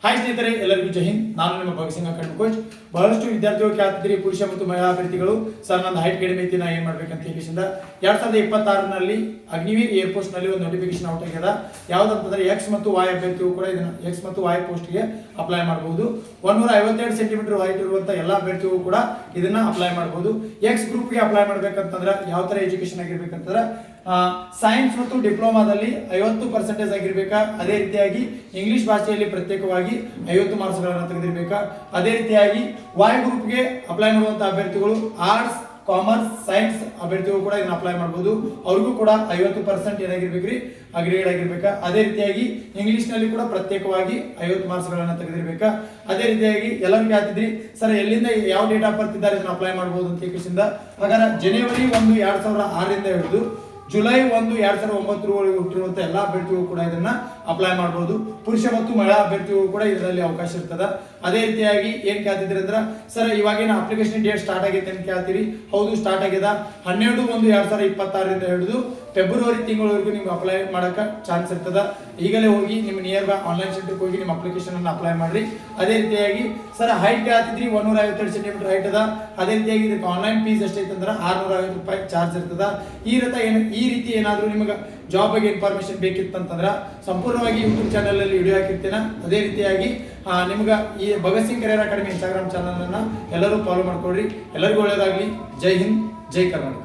Hi ಸ್ನೇಹಿತರೆ, ಎಲ್ಲರಿಗೂ ಜೈ ಹಿಂದ್. ನಾನು ನಿಮ್ಮ ಭಗತ್ ಸಿಂಗ್ ಅಕಾಡೆಮಿ ಕೋಚ್. ಬಹಳಷ್ಟು ವಿದ್ಯಾರ್ಥಿಗಳು ಕೇಳ್ತಿದ್ರಿ, ಪುರುಷ ಮತ್ತು ಮಹಿಳಾ ಅಭ್ಯರ್ಥಿಗಳು, ಸರ್ ನನ್ನ ಹೈಟ್ ಕಡಿಮೆ ಐತಿ, ನಾ ಏನ್ ಮಾಡ್ಬೇಕಂತ ಹೇಳಿಸಿಂದ 2026ನಲ್ಲಿ ಅಗ್ನಿವೀರ್ ಏರ್ಫೋರ್ಸ್ ನಲ್ಲಿ ಒಂದು ನೋಟಿಫಿಕೇಶನ್ ಔಟ್ ಆಗ್ಯದ. ಯಾವ್ದಂತಂದ್ರೆ ಎಕ್ಸ್ ಮತ್ತು ವಾಯ್ ಅಭ್ಯರ್ಥಿಗಳು ಕೂಡ ಇದನ್ನ ಎಕ್ಸ್ ಮತ್ತು ವಾಯ್ ಪೋಸ್ಟ್ ಗೆ ಅಪ್ಲೈ ಮಾಡಬಹುದು. 152 ಸೆಂಟಿಮೀಟರ್ ಹೈಟ್ ಇರುವಂತ ಎಲ್ಲಾ ಅಭ್ಯರ್ಥಿಗಳು ಕೂಡ ಇದನ್ನ ಅಪ್ಲೈ ಮಾಡಬಹುದು. ಎಕ್ಸ್ ಗ್ರೂಪ್ ಗೆ ಅಪ್ಲೈ ಮಾಡ್ಬೇಕಂತಂದ್ರೆ ಯಾವ ತರ ಎಜುಕೇಶನ್ ಆಗಿರ್ಬೇಕಂತಂದ್ರೆ ಸೈನ್ಸ್ ಮತ್ತು ಡಿಪ್ಲೊಮಾದಲ್ಲಿ 50% ಆಗಿರ್ಬೇಕಾ. ಅದೇ ರೀತಿಯಾಗಿ ಇಂಗ್ಲಿಷ್ ಭಾಷೆಯಲ್ಲಿ ಪ್ರತ್ಯೇಕವಾಗಿ 50 ಮಾರ್ಕ್ಸ್ಗಳನ್ನು ತೆಗೆದಿರ್ಬೇಕಾ. ಅದೇ ರೀತಿಯಾಗಿ ವಾಯ್ ಗ್ರೂಪ್ಗೆ ಅಪ್ಲೈ ಮಾಡುವಂತಹ ಅಭ್ಯರ್ಥಿಗಳು ಆರ್ಟ್ಸ್, ಕಾಮರ್ಸ್, ಸೈನ್ಸ್ ಅಭ್ಯರ್ಥಿಗಳು ಕೂಡ ಇದನ್ನ ಅಪ್ಲೈ ಮಾಡಬಹುದು. ಅವ್ರಿಗೂ ಕೂಡ 50% ಏನಾಗಿರ್ಬೇಕ್ರಿ, ಅಗ್ರಿಗೇಡ್ ಆಗಿರ್ಬೇಕಾ. ಅದೇ ರೀತಿಯಾಗಿ ಇಂಗ್ಲಿಷ್ ನಲ್ಲಿ ಕೂಡ ಪ್ರತ್ಯೇಕವಾಗಿ 50 ಮಾರ್ಕ್ಸ್ಗಳನ್ನು ತೆಗೆದಿರ್ಬೇಕಾ. ಅದೇ ರೀತಿಯಾಗಿ ಎಲ್ಲರೂ ಕೇಳ್ತಿದ್ರಿ, ಸರ್ ಎಲ್ಲಿಂದ ಯಾವ ಡೇಟ್ ಆಫ್ ಬರ್ತ್ ಇದ್ದಾರೆ ಇದನ್ನ ಅಪ್ಲೈ ಮಾಡಬಹುದು ಅಂತ ಕೇಳಿಸಿಂದ. ಹಾಗಾದ್ರೆ ಜನವರಿ 1, 2006ರಿಂದ ಹಿಡಿದು ಜುಲೈ 1, 2009 ಹುಟ್ಟಿರುವಂತ ಎಲ್ಲಾ ಅಭ್ಯರ್ಥಿಗಳು ಕೂಡ ಇದನ್ನ ಅಪ್ಲೈ ಮಾಡಬಹುದು. ಪುರುಷ ಮತ್ತು ಮಹಿಳಾ ಅಭ್ಯರ್ಥಿಗಳು ಕೂಡ ಇದರಲ್ಲಿ ಅವಕಾಶ ಇರ್ತದ. ಅದೇ ರೀತಿಯಾಗಿ ಏನ್ ಕೇಳ್ತಿದ್ರಿ ಅಂದ್ರ, ಸರ್ ಇವಾಗಿನ ಅಪ್ಲಿಕೇಶನ್ ಡೇಟ್ ಸ್ಟಾರ್ಟ್ ಆಗೈತೆ ಅಂತ ಕೇಳ್ತೀರಿ. ಹೌದು, ಸ್ಟಾರ್ಟ್ ಆಗ್ಯದ. 12/1/2026ರಿಂದ ಹಿಡಿದು ಫೆಬ್ರವರಿ ತಿಂಗಳವರೆಗೂ ನಿಮ್ಗೆ ಅಪ್ಲೈ ಮಾಡಕ ಚಾನ್ಸ್ ಇರ್ತದ. ಈಗಲೇ ಹೋಗಿ ನಿಮ್ಮ ನಿಯರ್ ಬೈ ಆನ್ಲೈನ್ ಸೆಂಟರ್ಗೆ ಹೋಗಿ ನಿಮ್ಮ ಅಪ್ಲಿಕೇಶನ್ ಅನ್ನು ಅಪ್ಲೈ ಮಾಡ್ರಿ. ಅದೇ ರೀತಿಯಾಗಿ ಸರ್ ಹೈಟ್ ಕೇಳ್ತಿದ್ರಿ, 152 ಸೆಂಟಿಮೀಟರ್ ಹೈಟ್ ಅದ. ಅದೇ ರೀತಿಯಾಗಿ ಇದಕ್ಕೆ ಆನ್ಲೈನ್ ಫೀಸ್ ಎಷ್ಟೈತೆ ಅಂದ್ರೆ 650 ರೂಪಾಯಿ ಚಾರ್ಜ್ ಇರ್ತದ. ಈ ರೀತಿ ಏನಾದರೂ ನಿಮಗೆ ಜಾಬ್ ಬಗ್ಗೆ ಇನ್ಫಾರ್ಮೇಶನ್ ಬೇಕಿತ್ತಂತಂದ್ರೆ ಸಂಪೂರ್ಣವಾಗಿ ಯೂಟ್ಯೂಬ್ ಚಾನಲ್ ಅಲ್ಲಿ ವಿಡಿಯೋ ಹಾಕಿರ್ತೇನೆ. ಅದೇ ರೀತಿಯಾಗಿ ನಿಮ್ಗೆ ಈ Bhagat Singh career academy Instagram channel ಅನ್ನ ಎಲ್ಲರೂ ಫಾಲೋ ಮಾಡ್ಕೊಳ್ರಿ. ಎಲ್ಲರಿಗೂ ಒಳ್ಳೆಯದಾಗಲಿ. ಜೈ ಹಿಂದ್, ಜೈ ಕರ್ನಾಟಕ.